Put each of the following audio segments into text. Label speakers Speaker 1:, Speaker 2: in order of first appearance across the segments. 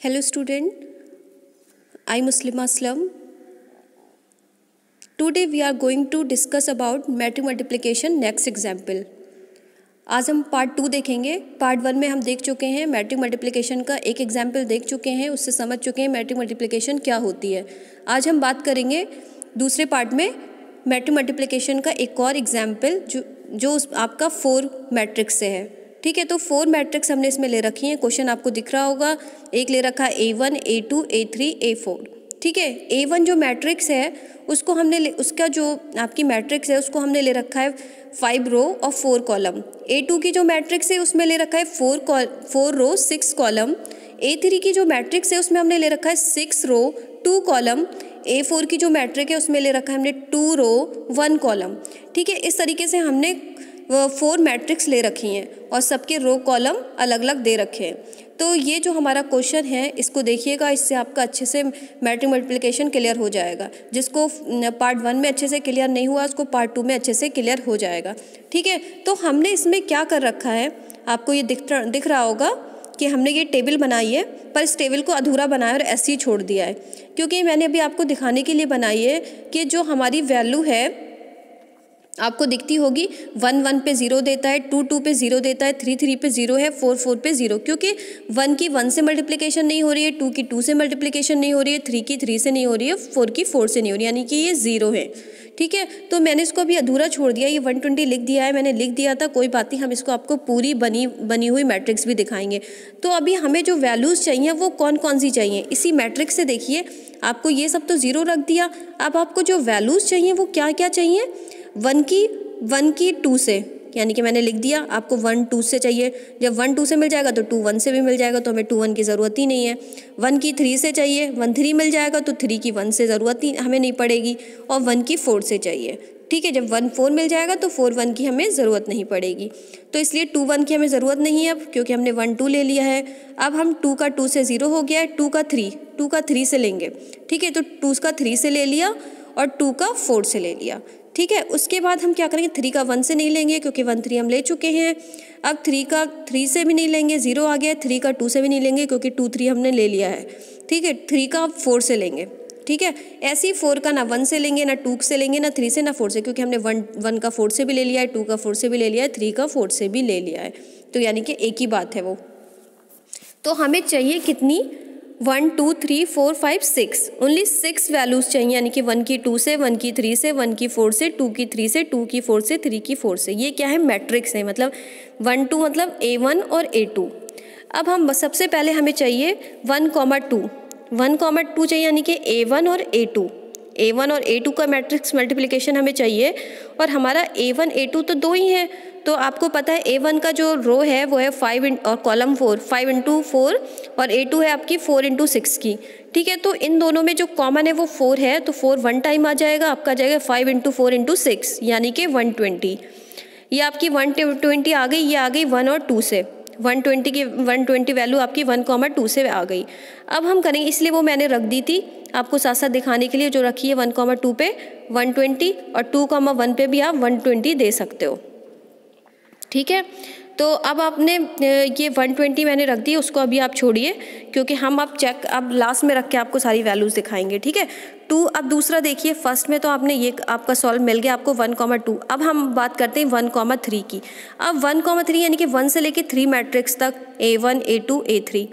Speaker 1: Hello student, I Muslima Aslam. Today we are going to discuss about metric multiplication next example. आज हम part 2 देखेंगे। Part 1 में हम देख चुके हैं मैट्रिक मल्टीप्लिकेशन का एक एग्जाम्पल देख चुके हैं, उससे समझ चुके हैं मैट्रिक मल्टीप्लिकेशन क्या होती है। आज हम बात करेंगे दूसरे पार्ट में मैट्रिक मल्टीप्लिकेशन का एक और एग्जाम्पल जो आपका 4 मैट्रिक्स से है। ठीक है, तो 4 मैट्रिक्स हमने इसमें ले रखी हैं। क्वेश्चन आपको दिख रहा होगा, एक ले रखा है A1, A2, A3, A4। ठीक है, A1 जो मैट्रिक्स है उसको हमने उसका जो आपकी मैट्रिक्स है उसको हमने ले रखा है 5 रो और 4 कॉलम। A2 की जो मैट्रिक्स है उसमें ले रखा है 4 रो 6 कॉलम। A3 की जो मैट्रिक्स है उसमें हमने ले रखा है 6 रो 2 कॉलम। A4 की जो मैट्रिक है उसमें ले रखा है हमने 2 रो 1 कॉलम। ठीक है, इस तरीके से हमने 4 मैट्रिक्स ले रखी हैं और सबके रो कॉलम अलग अलग दे रखे हैं। तो ये जो हमारा क्वेश्चन है इसको देखिएगा, इससे आपका अच्छे से मैट्रिक मल्टीप्लिकेशन क्लियर हो जाएगा। जिसको पार्ट 1 में अच्छे से क्लियर नहीं हुआ उसको पार्ट 2 में अच्छे से क्लियर हो जाएगा। ठीक है, तो हमने इसमें क्या कर रखा है, आपको ये दिख रहा होगा कि हमने ये टेबल बनाई है, पर इस टेबल को अधूरा बनाया और ऐसे ही छोड़ दिया है, क्योंकि मैंने अभी आपको दिखाने के लिए बनाई है कि जो हमारी वैल्यू है आपको दिखती होगी 1 1 पे 0 देता है, 2 2 पे 0 देता है, 3 3 पे 0 है, 4 4 पे 0, क्योंकि 1 की 1 से मल्टीप्लिकेशन नहीं हो रही है, 2 की 2 से मल्टीप्लिकेशन नहीं हो रही है, 3 की 3 से नहीं हो रही है, 4 की 4 से नहीं हो रही है, यानी कि ये 0 है। ठीक है, तो मैंने इसको अभी अधूरा छोड़ दिया, ये 120 लिख दिया है, मैंने लिख दिया था, कोई बात नहीं, हम इसको आपको पूरी बनी हुई मैट्रिक्स भी दिखाएंगे। तो अभी हमें जो वैल्यूज़ चाहिए वो कौन कौन सी चाहिए, इसी मैट्रिक्स से देखिए। आपको ये सब तो 0 रख दिया, अब आपको जो वैल्यूज़ चाहिए वो क्या क्या चाहिए, 1 की 2 से, यानी कि मैंने लिख दिया आपको 1 2 से चाहिए। जब 1 2 से मिल जाएगा तो 2 1 से भी मिल जाएगा, तो हमें 2 1 की ज़रूरत ही नहीं है। 1 की 3 से चाहिए, 1 3 मिल जाएगा तो 3 की 1 से ज़रूरत ही हमें नहीं पड़ेगी, और 1 की 4 से चाहिए। ठीक है, जब 1 4 मिल जाएगा तो 4 1 की हमें ज़रूरत नहीं पड़ेगी, तो इसलिए 2 1 की हमें ज़रूरत नहीं है अब, क्योंकि हमने 1 2 ले लिया है। अब हम 2 का 2 से 0 हो गया है, 2 का 3 से लेंगे। ठीक है, तो 2 का 3 से ले लिया और 2 का 4 से ले लिया। ठीक है, उसके बाद हम क्या करेंगे, 3 का 1 से नहीं लेंगे क्योंकि 1 3 हम ले चुके हैं। अब 3 का 3 से भी नहीं लेंगे, 0 आ गया। 3 का 2 से भी नहीं लेंगे क्योंकि 2 3 हमने ले लिया है। ठीक है, 3 का 4 से लेंगे। ठीक है, ऐसे ही 4 का ना 1 से लेंगे, ना 2 से लेंगे, ना 3 से, ना 4 से, क्योंकि हमने 1 का 4 से भी ले लिया है, 2 का 4 से भी ले लिया है, 3 का 4 से भी ले लिया है, तो यानी कि एक ही बात है वो। तो हमें चाहिए कितनी, 1 2 3 4 5 6, ओनली 6 वैल्यूज़ चाहिए, यानी कि 1 की 2 से, 1 की 3 से, 1 की 4 से, 2 की 3 से, 2 की 4 से, 3 की 4 से। ये क्या है, मैट्रिक्स है, मतलब 1 2 मतलब A1 और A2। अब हम सबसे पहले हमें चाहिए 1 2 चाहिए, यानी कि A1 और A2 का मैट्रिक्स मल्टीप्लिकेशन हमें चाहिए, और हमारा A1 A2 तो 2 ही है। तो आपको पता है A1 का जो रो है वो है 5 और कॉलम 4 5 × 4, और A2 है आपकी 4 × 6 की। ठीक है, तो इन दोनों में जो कॉमन है वो 4 है, तो 4 1 टाइम आ जाएगा, आपका आ जाएगा 5 × 4 × 6, यानी कि 120। ये आपकी 120 आ गई, ये आ गई 1 और 2 से, 120 वैल्यू आपकी 1 2 से आ गई। अब हम करेंगे, इसलिए वो मैंने रख दी थी आपको साथ साथ दिखाने के लिए, जो रखी है 1 2 पे 120, और 2 1 पे भी आप 120 दे सकते हो। ठीक है, तो अब आपने ये 120 मैंने रख दी, उसको अभी आप छोड़िए, क्योंकि हम अब लास्ट में रख के आपको सारी वैल्यूज़ दिखाएंगे। ठीक है, 2। अब दूसरा देखिए, फर्स्ट में तो आपने ये आपका सॉल्व मिल गया आपको 1 2। अब हम बात करते हैं 1 3 की। अब 1 3 यानी कि 1 से लेके 3 मैट्रिक्स तक, A1 A2 A3,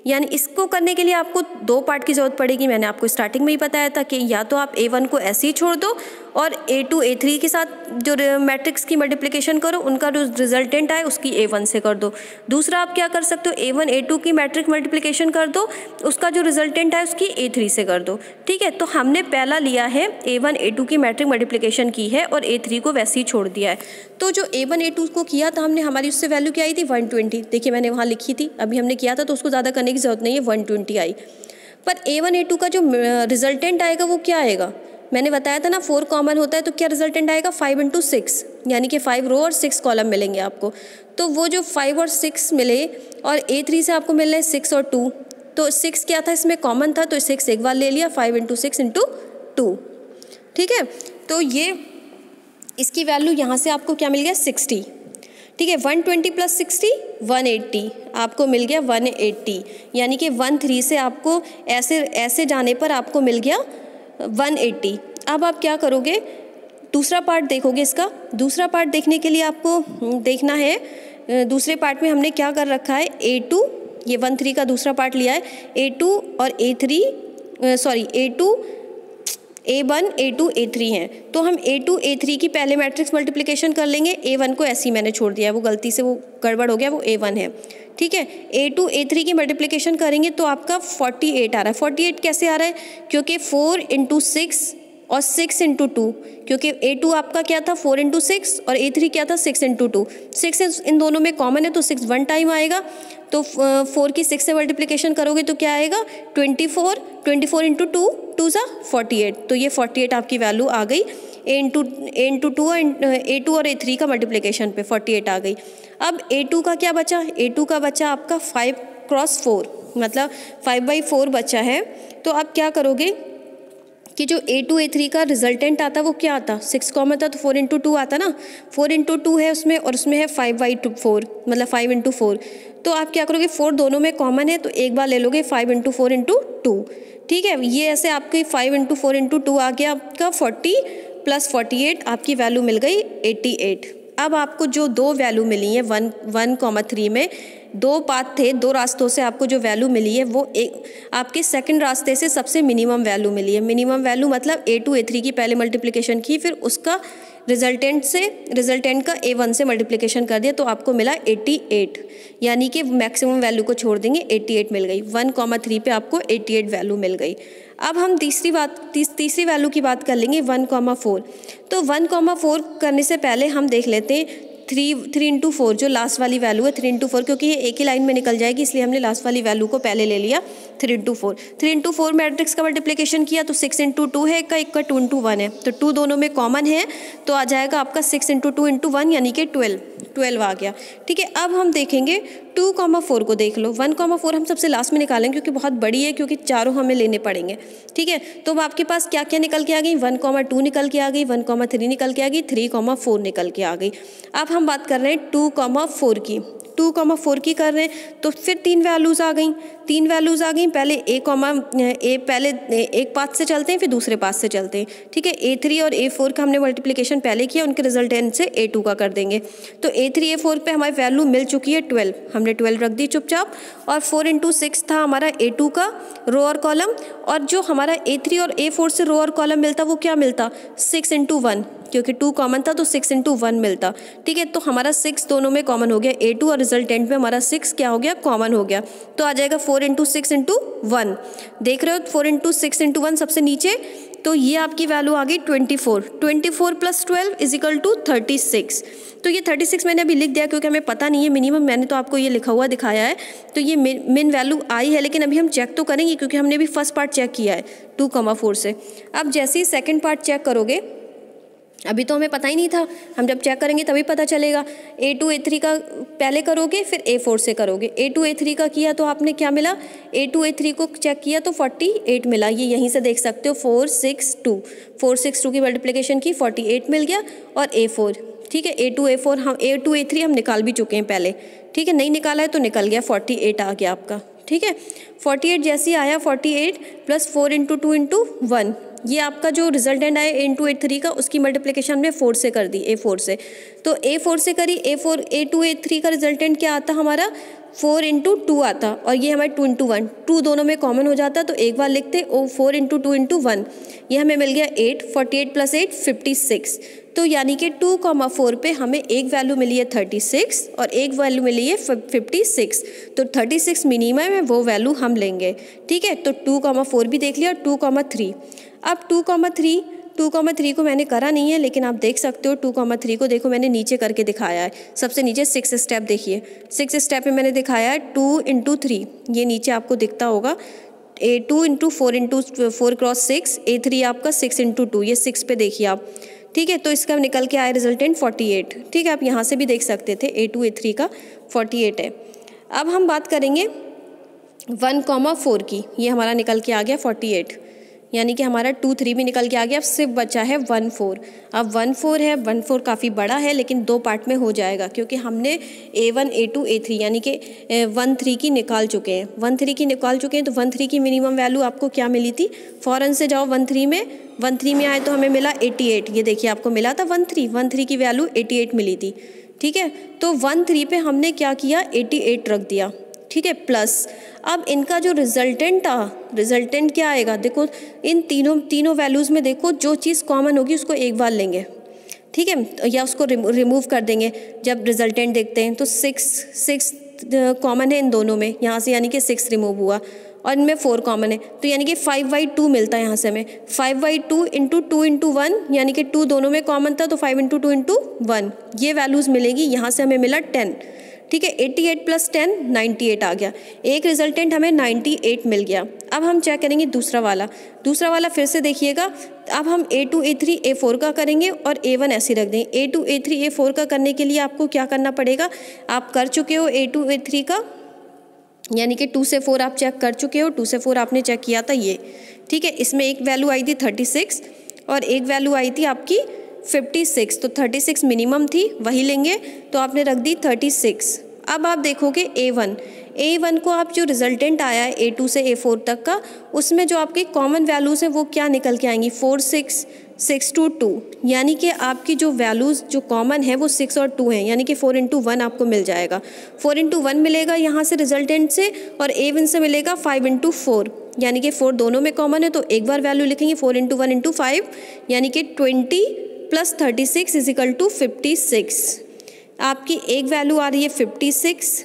Speaker 1: यानी इसको करने के लिए आपको 2 पार्ट की ज़रूरत पड़ेगी। मैंने आपको स्टार्टिंग में ही बताया था कि या तो आप A1 को ऐसे ही छोड़ दो और A2 A3 के साथ जो मैट्रिक्स की मल्टीप्लिकेशन करो, उनका जो रिजल्टेंट आए उसकी A1 से कर दो। दूसरा आप क्या कर सकते हो, A1 A2 की मैट्रिक मल्टीप्लिकेशन कर दो, उसका जो रिजल्टेंट आए उसकी A3 से कर दो। ठीक है, तो हमने पहला लिया है A1 A2 की मैट्रिक मल्टीप्लिकेशन की है और A3 को वैसे ही छोड़ दिया है। तो जो A1 A2 को किया था हमने, हमारी उससे वैल्यू क्या आई थी, 120। देखिए मैंने वहाँ लिखी थी, अभी हमने किया था तो उसको ज़्यादा करने की ज़रूरत नहीं है, 120 आई। पर A1 A2 का जो रिजल्टेंट आएगा वो क्या आएगा, मैंने बताया था ना 4 कॉमन होता है, तो क्या रिजल्टेंट आएगा 5 × 6, यानी कि 5 रो और 6 कॉलम मिलेंगे आपको। तो वो जो 5 और 6 मिले, और A3 से आपको मिल रहे हैं 6 और 2, तो 6 क्या था इसमें कॉमन था, तो 6 एक बार ले लिया, 5 × 6 × 2। ठीक है, तो ये इसकी वैल्यू यहाँ से आपको क्या मिल गया, 60। ठीक है, 120 + 60 180, आपको मिल गया 180, यानी कि 13 से आपको ऐसे जाने पर आपको मिल गया 180। अब आप क्या करोगे, दूसरा पार्ट देखोगे इसका। दूसरा पार्ट देखने के लिए आपको देखना है, दूसरे पार्ट में हमने क्या कर रखा है, A2, ये 13 का दूसरा पार्ट लिया है, A2 और A3 A2 A1 A2 A3 हैं, तो हम A2 A3 की पहले मैट्रिक्स मल्टीप्लिकेशन कर लेंगे। A1 को ऐसे ही मैंने छोड़ दिया है, वो गलती से वो गड़बड़ हो गया, वो A1 है। ठीक है, A2 A3 की मल्टीप्लिकेशन करेंगे तो आपका 48 आ रहा है। 48 कैसे आ रहा है, क्योंकि 4 × 6 और 6 × 2, क्योंकि A2 आपका क्या था 4 × 6 और A3 क्या था 6 × 2। 6 इन दोनों में कॉमन है तो 6 वन टाइम आएगा, तो 4 की 6 से मल्टीप्लिकेशन करोगे तो क्या आएगा 24 × 2, 2 सा 48, तो ये 48 आपकी वैल्यू आ गई। A2 और A3 का मल्टीप्लिकेशन पे 48 आ गई। अब A2 का क्या बचा, A2 का बचा आपका 5 × 4, मतलब 5/4 बचा है। तो आप क्या करोगे कि जो A2 A3 का रिजल्टेंट आता वो क्या आता, 6 कॉमन था तो 4 × 2 आता ना, 4 × 2 है उसमें और उसमें है 5/4, मतलब 5 × 4। तो आप क्या करोगे, 4 दोनों में कॉमन है तो एक बार ले लोगे 5 × 4 × 2। ठीक है, ये ऐसे आपके 5 × 4 × 2 आ गया आपका 40 + 48, आपकी वैल्यू मिल गई 88। अब आपको जो दो वैल्यू मिली है 1,3 में, दो पाथ थे, दो रास्तों से आपको जो वैल्यू मिली है वो एक आपके सेकंड रास्ते से सबसे मिनिमम वैल्यू मिली है। मिनिमम वैल्यू मतलब A2 A3 की पहले मल्टीप्लिकेशन की, फिर उसका रिजल्टेंट का A1 से मल्टीप्लिकेशन कर दिया तो आपको मिला 88, यानी कि मैक्सिमम वैल्यू को छोड़ देंगे 88 मिल गई। 1,3 पे आपको 88 वैल्यू मिल गई। अब हम तीसरी वैल्यू की बात कर लेंगे 1,4। तो 1,4 करने से पहले हम देख लेते हैं 3 × 4 जो लास्ट वाली वैल्यू है 3 × 4, क्योंकि ये एक ही लाइन में निकल जाएगी इसलिए हमने लास्ट वाली वैल्यू को पहले ले लिया 3 × 4। 3 × 4 मैट्रिक्स का मल्टीप्लिकेशन किया तो 6 × 2 है, एक का 2 × 1 है, तो 2 दोनों में कॉमन है तो आ जाएगा आपका 6 × 2 × 1 यानी कि 12 आ गया। ठीक है, अब हम देखेंगे 2,4 को देख लो। 1,4 हम सबसे लास्ट में निकालेंगे क्योंकि बहुत बड़ी है, क्योंकि चारों हमें लेने पड़ेंगे। ठीक है, तो अब आपके पास क्या क्या निकल के आ गई, 1,2 निकल के आ गई, 1,3 निकल के आ गई, 3,4 निकल के आ गई। अब हम बात कर रहे हैं 2,4 की। 2,4 की कर रहे हैं तो फिर 3 वैल्यूज़ आ गई। पहले पहले एक पाथ से चलते हैं फिर दूसरे पाथ से चलते हैं। ठीक है, A3 और A4 का हमने मल्टीप्लिकेशन पहले किया, उनके रिजल्टेंट से A2 का कर देंगे। तो A3 A4 पे हमारी वैल्यू मिल चुकी है 12, हमने 12 रख दी चुपचाप, और 4 × 6 था हमारा A2 का रो और कॉलम, और जो हमारा A3 और A4 से रो और कॉलम मिलता वो क्या मिलता 6 × 1, क्योंकि 2 कॉमन था तो 6 × 1 मिलता। ठीक है, तो हमारा 6 दोनों में कॉमन हो गया, A2 और रिजल्टेंट में हमारा 6 क्या हो गया, कॉमन हो गया, तो आ जाएगा 4 × 6 × 1। देख रहे हो 4 × 6 × 1 सबसे नीचे, तो ये आपकी वैल्यू आ गई 24 + 12 = 36। तो ये 36 मैंने अभी लिख दिया क्योंकि हमें पता नहीं है मिनिमम, मैंने तो आपको ये लिखा हुआ दिखाया है, तो ये मिन वैल्यू आई है, लेकिन अभी हम चेक तो करेंगे क्योंकि हमने भी फर्स्ट पार्ट चेक किया है 2,4 से। अब जैसे ही सेकंड पार्ट चेक करोगे, अभी तो हमें पता ही नहीं था, हम जब चेक करेंगे तभी पता चलेगा। A2 A3 का पहले करोगे फिर A4 से करोगे। A2 A3 का किया तो आपने क्या मिला, A2 A3 को चेक किया तो 48 मिला, ये यहीं से देख सकते हो 462 की मल्टीप्लिकेशन की 48 मिल गया, और A4। ठीक है, A2 A3 हम निकाल भी चुके हैं पहले। ठीक है, नहीं निकाला है तो निकल गया 48 आ गया आपका। ठीक है, 48 जैसे ही आया 48 + 4 × 2 × 1, ये आपका जो रिजल्टेंट आया A2 A3 का, उसकी मल्टीप्लिकेशन हमने 4 से कर दी, A4 से। तो A4 से करी, A2 A3 का रिजल्टेंट क्या आता हमारा 4 × 2 आता, और ये हमारे 2 × 1, 2 दोनों में कॉमन हो जाता, तो एक बार लिखते 4 × 2 × 1, ये हमें मिल गया 8, 48 + 8 56। तो यानी कि 2,4 पे हमें एक वैल्यू मिली है 36 और एक वैल्यू मिली है 56, तो 36 मिनिमम है, वो वैल्यू हम लेंगे। ठीक है, तो 2,4 भी देख लिया, 2,3। अब 2,3 को मैंने करा नहीं है, लेकिन आप देख सकते हो 2,3 को देखो मैंने नीचे करके दिखाया है। सबसे नीचे 6 स्टेप देखिए, 6 स्टेप में मैंने दिखाया है 2 × 3, ये नीचे आपको दिखता होगा, 2 × 4 × 6, A3 आपका 6 × 2, ये 6 पे देखिए आप। ठीक है, तो इसका निकल के आया रिजल्टेंट 48। ठीक है, आप यहाँ से भी देख सकते थे A2 A3 का 48 है। अब हम बात करेंगे 1,4 की, ये हमारा निकल के आ गया 48। यानी कि हमारा 2 3 भी निकल के आ गया। अब सिर्फ बचा है 1 4। अब 1 4 है, 1 4 काफ़ी बड़ा है लेकिन 2 पार्ट में हो जाएगा क्योंकि हमने A1 A2 A3 यानी कि 1 3 की निकाल चुके हैं। 1 3 की निकाल चुके हैं तो 1 3 की मिनिमम वैल्यू आपको क्या मिली थी? फ़ौरन से जाओ 1 3 में, 1 3 में आए तो हमें मिला 88। ये देखिए आपको मिला था 1 3 की वैल्यू 88 मिली थी। ठीक है, तो 1 3 पे हमने क्या किया? 88 रख दिया। ठीक है, प्लस अब इनका जो रिजल्टेंट क्या आएगा? देखो इन तीनों वैल्यूज़ में देखो जो चीज़ कॉमन होगी उसको एक बार लेंगे। ठीक है, या उसको रिमूव कर देंगे जब रिजल्टेंट देखते हैं। तो 6 कॉमन है इन दोनों में, यहाँ से यानी कि 6 रिमूव हुआ और इनमें 4 कॉमन है तो यानी कि 5/2 मिलता है यहाँ से हमें। 5/2 इंटू 2 इंटू 1 यानी कि 2 दोनों में कॉमन था तो 5 इंटू 2 इंटू 1 ये वैल्यूज़ मिलेगी। यहाँ से हमें मिला 10। ठीक है, 88 प्लस 10 98 आ गया। एक रिजल्टेंट हमें 98 मिल गया। अब हम चेक करेंगे दूसरा वाला फिर से देखिएगा। अब हम A2 A3 A4 का करेंगे और A1 ऐसे रख देंगे। A2 A3 A4 का करने के लिए आपको क्या करना पड़ेगा? आप कर चुके हो A2 A3 का, यानी कि 2 से 4 आप चेक कर चुके हो। 2 से 4 आपने चेक किया था ये। ठीक है, इसमें एक वैल्यू आई थी 36 और एक वैल्यू आई थी आपकी 56। तो 36 मिनिमम थी, वही लेंगे तो आपने रख दी 36। अब आप देखोगे A1 को आप जो रिजल्टेंट आया है A2 से A4 तक का, उसमें जो आपके कॉमन वैल्यूज़ हैं वो क्या निकल के आएंगी? 4 6 6 2 2, यानी कि आपकी जो वैल्यूज़ जो कॉमन है वो 6 और 2 हैं, यानी कि 4 इंटू 1 आपको मिल जाएगा। 4 इंटू 1 मिलेगा यहाँ से रिजल्टेंट से और A1 से मिलेगा 5 इंटू 4, यानी कि 4 दोनों में कॉमन है तो एक बार वैल्यू लिखेंगे 4 इंटू 1 इंटू 5 यानी कि 20 प्लस 36 इज इक्वल टू 56। आपकी एक वैल्यू आ रही है 56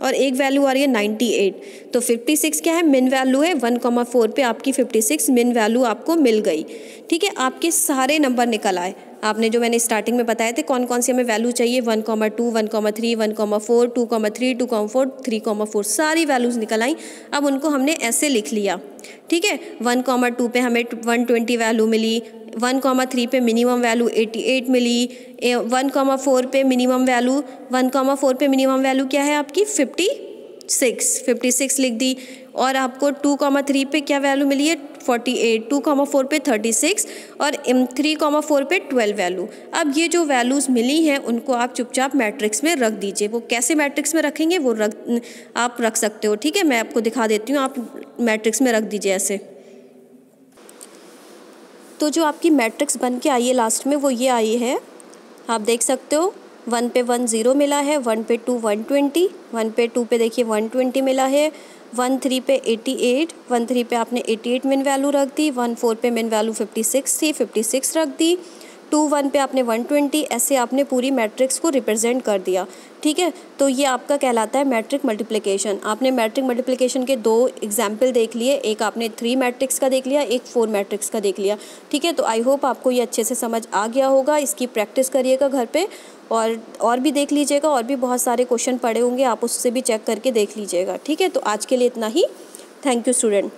Speaker 1: और एक वैल्यू आ रही है 98। तो 56 क्या है? मिन वैल्यू है। 1,4 पे आपकी 56 मिन वैल्यू आपको मिल गई। ठीक है, आपके सारे नंबर निकल आए। आपने जो मैंने स्टार्टिंग में बताए थे कौन कौन सी हमें वैल्यू चाहिए, 1,2 1,3 1,4 2,3 2,4 3,4 सारी वैल्यूज़ निकल आई। अब उनको हमने ऐसे लिख लिया। ठीक है, 1,2 पे हमें 120 वैल्यू मिली, 1,3 पे मिनिमम वैल्यू 88 मिली, 1,4 पे मिनिमम वैल्यू क्या है आपकी? 56 लिख दी। और आपको 2,3 पे क्या वैल्यू मिली है? 48, 2,4 पे 36 और 3,4 पे 12 वैल्यू। अब ये जो वैल्यूज़ मिली हैं उनको आप चुपचाप मैट्रिक्स में रख दीजिए। वो कैसे मैट्रिक्स में रखेंगे वो आप रख सकते हो। ठीक है, मैं आपको दिखा देती हूँ, आप मैट्रिक्स में रख दीजिए ऐसे। तो जो आपकी मैट्रिक्स बन के आई है लास्ट में वो ये आई है, आप देख सकते हो। 1 पे 1 0 मिला है, 1 पे 2 120, 1 पे 2 पे देखिए 120 मिला है, 1 3 पे 88, 1 3 पे आपने 88 मिन वैल्यू रख दी, 1 4 पे मिन वैल्यू 56 थी, 56 रख दी, 2 1 पे आपने 120, ऐसे आपने पूरी मैट्रिक्स को रिप्रेजेंट कर दिया। ठीक है, तो ये आपका कहलाता है मैट्रिक मल्टीप्लिकेशन। आपने मैट्रिक मल्टीप्लिकेशन के 2 एग्जाम्पल देख लिए, एक आपने 3 मैट्रिक्स का देख लिया, एक 4 मैट्रिक्स का देख लिया। ठीक है, तो आई होप आपको ये अच्छे से समझ आ गया होगा। इसकी प्रैक्टिस करिएगा घर पे और भी देख लीजिएगा, और भी बहुत सारे क्वेश्चन पड़े होंगे, आप उससे भी चेक करके देख लीजिएगा। ठीक है, तो आज के लिए इतना ही। Thank you student.